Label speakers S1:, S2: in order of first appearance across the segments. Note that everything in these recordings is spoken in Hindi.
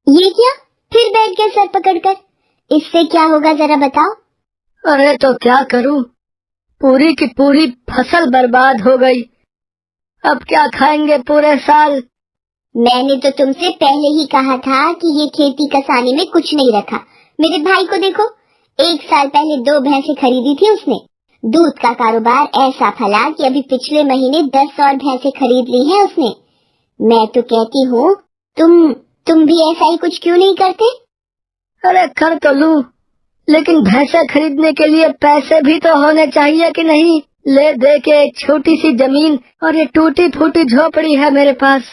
S1: ये क्या? फिर बैठ गए सर पकड़कर। इससे क्या होगा जरा बताओ।
S2: अरे तो क्या करूं, पूरी की पूरी फसल बर्बाद हो गई। अब क्या खाएंगे पूरे साल।
S1: मैंने तो तुमसे पहले ही कहा था कि ये खेती कसानी में कुछ नहीं रखा। मेरे भाई को देखो, 1 साल पहले 2 भैंसें खरीदी थी उसने। दूध का कारोबार ऐसा फला कि अभी पिछले महीने 10 और भैंसें खरीद ली है उसने। मैं तो कहती हूँ तुम भी ऐसा ही कुछ क्यों नहीं करते?
S2: अरे कर तो लूं, लेकिन भैंसे खरीदने के लिए पैसे भी तो होने चाहिए कि नहीं। ले दे के एक छोटी सी जमीन और ये टूटी फूटी झोपड़ी है मेरे पास।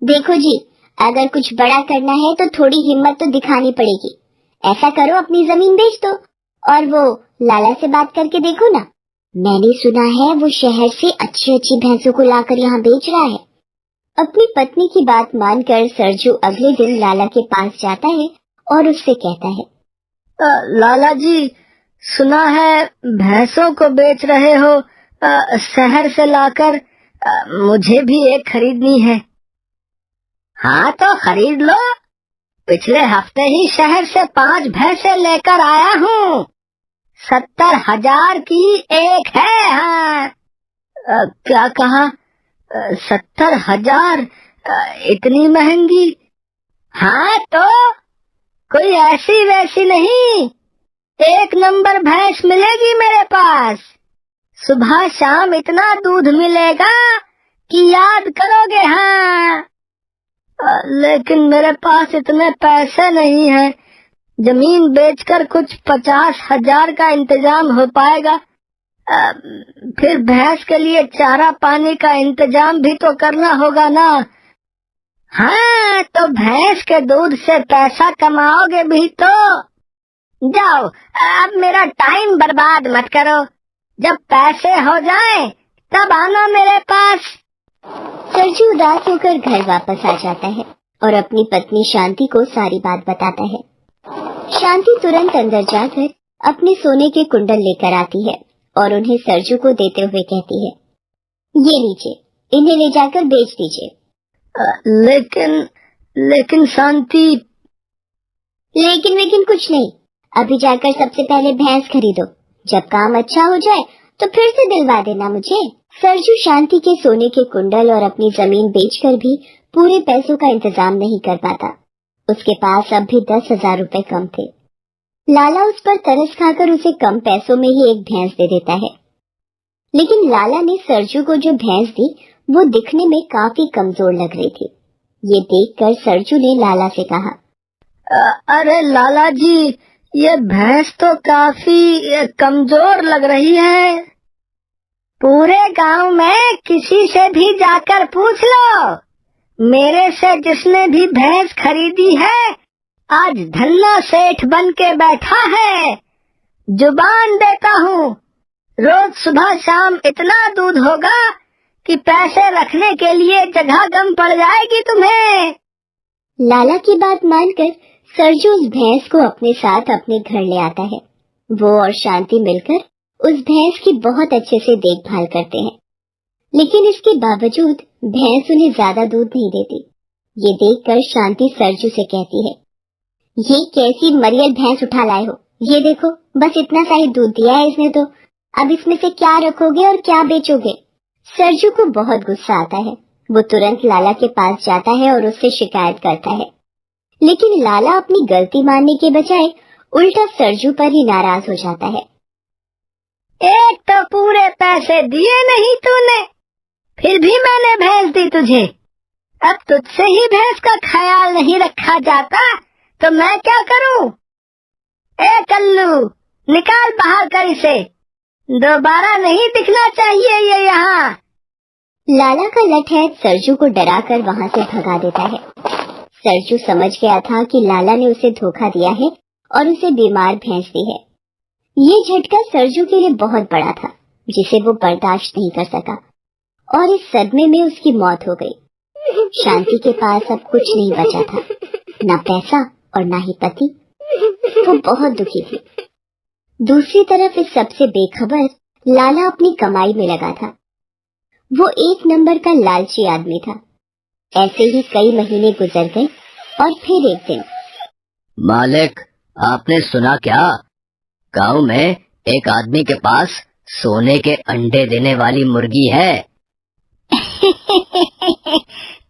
S1: देखो जी, अगर कुछ बड़ा करना है तो थोड़ी हिम्मत तो दिखानी पड़ेगी। ऐसा करो, अपनी जमीन बेच दो और वो लाला से बात करके देखो ना। मैंने सुना है वो शहर से अच्छी अच्छी भैंसों को लाकर यहाँ बेच रहा है। अपनी पत्नी की बात मानकर सरजू अगले दिन लाला के पास जाता है और उससे कहता है,
S2: लाला जी, सुना है भैंसों को बेच रहे हो शहर से लाकर। मुझे भी एक खरीदनी है। हाँ तो खरीद लो, पिछले हफ्ते ही शहर से 5 भैंसे लेकर आया हूँ। 70,000 की एक है। हाँ। क्या कहा? 70,000? इतनी महंगी? हाँ तो कोई ऐसी वैसी नहीं, 1 नंबर भैंस मिलेगी मेरे पास। सुबह शाम इतना दूध मिलेगा कि याद करोगे। हाँ, लेकिन मेरे पास इतने पैसे नहीं है। जमीन बेचकर कुछ 50,000 का इंतजाम हो पाएगा। फिर भैंस के लिए चारा पानी का इंतजाम भी तो करना होगा ना। हाँ तो भैंस के दूध से पैसा कमाओगे भी तो। जाओ, अब मेरा टाइम बर्बाद मत करो। जब पैसे हो जाएं, तब आना मेरे पास।
S1: सरजू उदास होकर घर वापस आ जाता है और अपनी पत्नी शांति को सारी बात बताता है। शांति तुरंत अंदर जाकर अपने सोने के कुंडल लेकर आती है और उन्हें सरजू को देते हुए कहती है, ये लीजिए, इन्हें ले जाकर बेच दीजिए।
S2: लेकिन शांति।
S1: लेकिन कुछ नहीं, अभी जाकर सबसे पहले भैंस खरीदो। जब काम अच्छा हो जाए तो फिर से दिलवा देना मुझे। सरजू शांति के सोने के कुंडल और अपनी जमीन बेचकर भी पूरे पैसों का इंतजाम नहीं कर पाता। उसके पास अब भी 10,000 रुपए कम थे। लाला उस पर तरस खाकर उसे कम पैसों में ही एक भैंस दे देता है। लेकिन लाला ने सरजू को जो भैंस दी वो दिखने में काफी कमजोर लग रही थी। ये देखकर सरजू ने लाला से कहा,
S2: अरे लाला जी, ये भैंस तो काफी कमजोर लग रही है। पूरे गांव में किसी से भी जाकर पूछ लो, मेरे से जिसने भी भैंस खरीदी है आज धन्ना सेठ बन के बैठा है। जुबान देता हूँ, रोज सुबह शाम इतना दूध होगा कि पैसे रखने के लिए जगह कम पड़ जाएगी तुम्हें।
S1: लाला की बात मानकर सरजू उस भैंस को अपने साथ अपने घर ले आता है। वो और शांति मिलकर उस भैंस की बहुत अच्छे से देखभाल करते हैं, लेकिन इसके बावजूद भैंस उन्हें ज्यादा दूध नहीं देती। ये देखकर शांति सरजू से कहती है, ये कैसी मरियल भैंस उठा लाए हो? ये देखो, बस इतना सा ही दूध दिया है इसने तो। अब इसमें से क्या रखोगे और क्या बेचोगे? सरजू को बहुत गुस्सा आता है। वो तुरंत लाला के पास जाता है और उससे शिकायत करता है, लेकिन लाला अपनी गलती मानने के बजाय उल्टा सरजू पर ही नाराज हो जाता है।
S2: एक तो पूरे पैसे दिए नहीं तूने, फिर भी मैंने भैंस दी तुझे। अब तुझसे ही भैंस का ख्याल नहीं रखा जाता तो मैं क्या करूं? ए कल्लू, निकाल बाहर कर इसे, दोबारा नहीं दिखना चाहिए ये यहाँ।
S1: लाला का लठैत सरजू को डराकर वहाँ से भगा देता है। सरजू समझ गया था कि लाला ने उसे धोखा दिया है और उसे बीमार भैंस दी है। ये झटका सरजू के लिए बहुत बड़ा था, जिसे वो बर्दाश्त नहीं कर सका और इस सदमे में उसकी मौत हो गई। शांति के पास अब कुछ नहीं बचा था, न पैसा और न ही पति। वो बहुत दुखी थी। दूसरी तरफ इस सबसे बेखबर लाला अपनी कमाई में लगा था। वो 1 नंबर का लालची आदमी था। ऐसे ही कई महीने गुजर गए और फिर एक दिन,
S2: मालिक, आपने सुना क्या? गांव में एक आदमी के पास सोने के अंडे देने वाली मुर्गी है।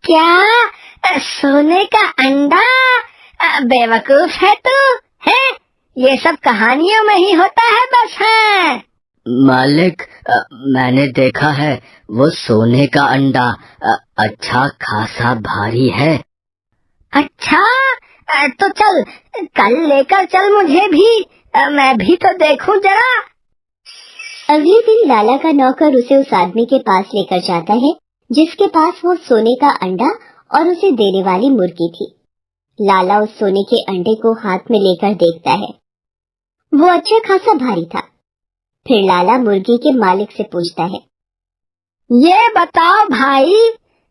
S3: क्या? सोने का अंडा? बेवकूफ है तू, है? ये सब कहानियों में ही होता है बस। है
S2: मालिक, मैंने देखा है, वो सोने का अंडा अच्छा खासा भारी है।
S3: अच्छा, तो चल, कल लेकर चल मुझे भी, मैं भी तो देखूं जरा।
S1: अगले दिन लाला का नौकर उसे उस आदमी के पास लेकर जाता है जिसके पास वो सोने का अंडा और उसे देने वाली मुर्गी थी। लाला उस सोने के अंडे को हाथ में लेकर देखता है। वो अच्छा खासा भारी था। फिर लाला मुर्गी के मालिक से पूछता है,
S3: ये बताओ भाई,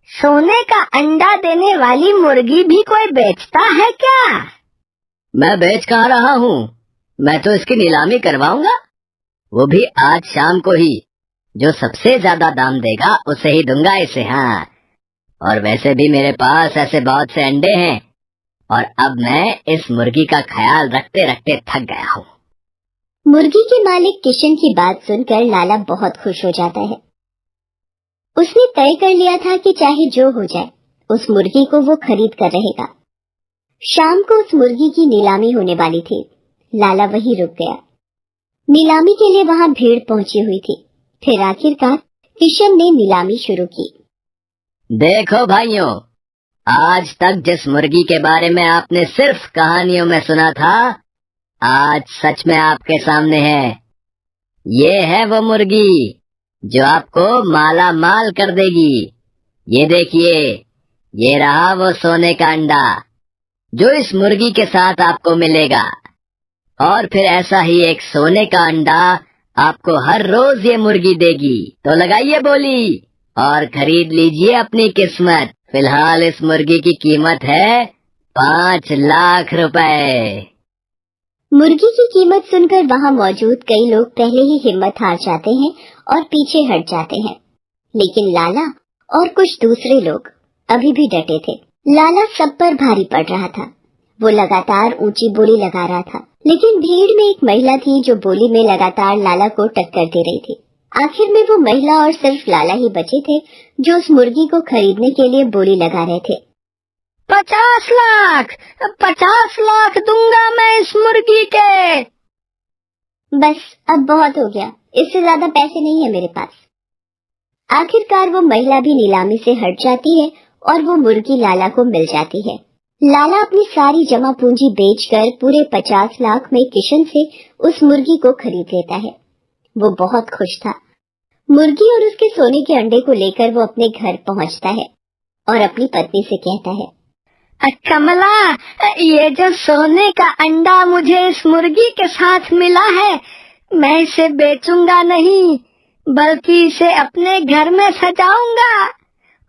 S3: सोने का अंडा देने वाली मुर्गी भी कोई बेचता है क्या?
S2: मैं बेच कहाँ रहा हूँ, मैं तो इसकी नीलामी करवाऊंगा, वो भी आज शाम को ही। जो सबसे ज्यादा दाम देगा उसे ही दूंगा इसे। हाँ, और वैसे भी मेरे पास ऐसे बहुत से अंडे हैं, और अब मैं इस मुर्गी का ख्याल रखते रखते थक गया हूँ।
S1: मुर्गी के मालिक किशन की बात सुनकर लाला बहुत खुश हो जाता है। उसने तय कर लिया था कि चाहे जो हो जाए, उस मुर्गी को वो खरीद कर रहेगा। शाम को उस मुर्गी की नीलामी होने वाली थी। लाला वहीं रुक गया। नीलामी के लिए वहां भीड़ पहुंची हुई थी। फिर आखिरकार किशन ने नीलामी शुरू की।
S2: देखो भाइयों, आज तक जिस मुर्गी के बारे में आपने सिर्फ कहानियों में सुना था, आज सच में आपके सामने है। ये है वो मुर्गी जो आपको माला माल कर देगी। ये देखिए, ये रहा वो सोने का अंडा जो इस मुर्गी के साथ आपको मिलेगा, और फिर ऐसा ही एक सोने का अंडा आपको हर रोज ये मुर्गी देगी। तो लगाइए बोली और खरीद लीजिए अपनी किस्मत। फिलहाल इस मुर्गी की कीमत है 5 लाख रुपए।
S1: मुर्गी की कीमत सुनकर वहां मौजूद कई लोग पहले ही हिम्मत हार जाते हैं और पीछे हट जाते हैं, लेकिन लाला और कुछ दूसरे लोग अभी भी डटे थे। लाला सब पर भारी पड़ रहा था। वो लगातार ऊंची बोली लगा रहा था, लेकिन भीड़ में एक महिला थी जो बोली में लगातार लाला को टक्कर दे रही थी। आखिर में वो महिला और सिर्फ लाला ही बचे थे जो उस मुर्गी को खरीदने के लिए बोली लगा रहे थे।
S3: 50 लाख, 50 लाख दूंगा मैं इस मुर्गी के।
S1: बस अब बहुत हो गया, इससे ज्यादा पैसे नहीं है मेरे पास। आखिरकार वो महिला भी नीलामी से हट जाती है और वो मुर्गी लाला को मिल जाती है। लाला अपनी सारी जमा पूंजी बेचकर पूरे 50 लाख में किशन से उस मुर्गी को खरीद लेता है। वो बहुत खुश था। मुर्गी और उसके सोने के अंडे को लेकर वो अपने घर पहुंचता है और अपनी पत्नी से कहता है,
S3: कमला, ये जो सोने का अंडा मुझे इस मुर्गी के साथ मिला है, मैं इसे बेचूंगा नहीं, बल्कि इसे अपने घर में सजाऊंगा।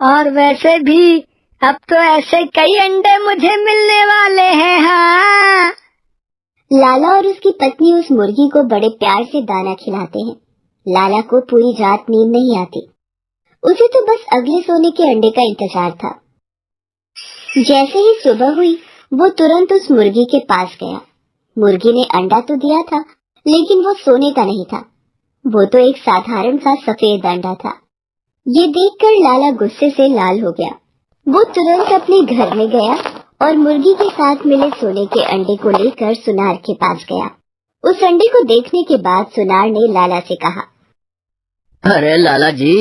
S3: और वैसे भी अब तो ऐसे कई अंडे मुझे मिलने वाले हैं। हाँ।
S1: लाला और उसकी पत्नी उस मुर्गी को बड़े प्यार से दाना खिलाते हैं। लाला को पूरी रात नींद नहीं आती। उसे तो बस अगले सोने के अंडे का इंतजार था। जैसे ही सुबह हुई, वो तुरंत उस मुर्गी के पास गया। मुर्गी ने अंडा तो दिया था, लेकिन वो सोने का नहीं था। वो तो एक साधारण सा सफेद अंडा था। ये देखकर लाला गुस्से से लाल हो गया। वो तुरंत अपने घर में गया और मुर्गी के साथ मिले सोने के अंडे को लेकर सुनार के पास गया। उस अंडे को देखने के बाद सुनार ने लाला से कहा,
S2: अरे लाला जी,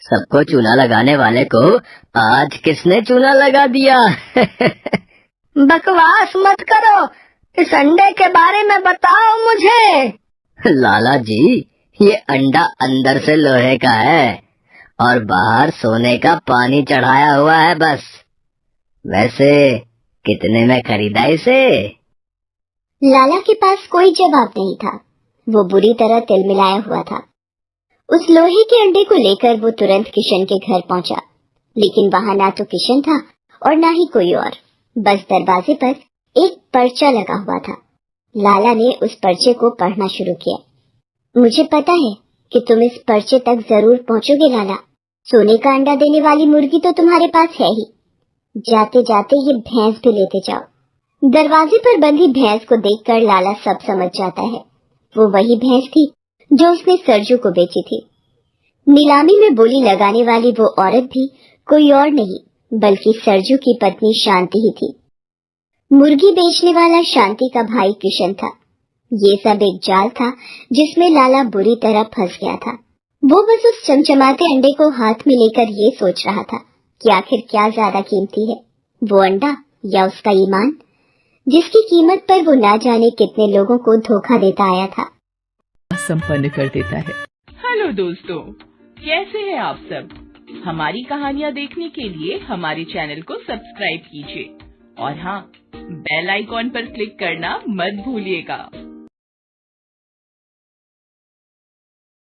S2: सबको चूना लगाने वाले को आज किसने चूना लगा दिया?
S3: बकवास मत करो, इस अंडे के बारे में बताओ मुझे।
S2: लाला जी, ये अंडा अंदर से लोहे का है और बाहर सोने का पानी चढ़ाया हुआ है बस। वैसे कितने में खरीदा इसे?
S1: लाला के पास कोई जवाब नहीं था। वो बुरी तरह तिलमिलाया हुआ था। उस लोहे के अंडे को लेकर वो तुरंत किशन के घर पहुंचा, लेकिन वहां ना तो किशन था और ना ही कोई और। बस दरवाजे पर एक पर्चा लगा हुआ था। लाला ने उस पर्चे को पढ़ना शुरू किया। मुझे पता है कि तुम इस पर्चे तक जरूर पहुंचोगे लाला। सोने का अंडा देने वाली मुर्गी तो तुम्हारे पास है ही, जाते जाते ये भैंस भी लेते जाओ। दरवाजे पर बंधी भैंस को देखकर लाला सब समझ जाता है। वो वही भैंस थी जो उसने सरजू को बेची थी। नीलामी में बोली लगाने वाली वो औरत भी कोई और नहीं बल्कि सरजू की पत्नी शांति ही थी। मुर्गी बेचने वाला शांति का भाई किशन था। ये सब एक जाल था जिसमें लाला बुरी तरह फंस गया था। वो बस उस चमचमाते अंडे को हाथ में लेकर ये सोच रहा था कि आखिर क्या ज्यादा कीमती है, वो अंडा या उसका ईमान, जिसकी कीमत पर वो ना जाने कितने लोगों को धोखा देता आया था।
S4: संपन्न कर देता है।
S5: हेलो दोस्तों, कैसे हैं आप सब? हमारी कहानियाँ देखने के लिए हमारे चैनल को सब्सक्राइब कीजिए और हाँ, बेल आइकॉन पर क्लिक करना मत भूलिएगा।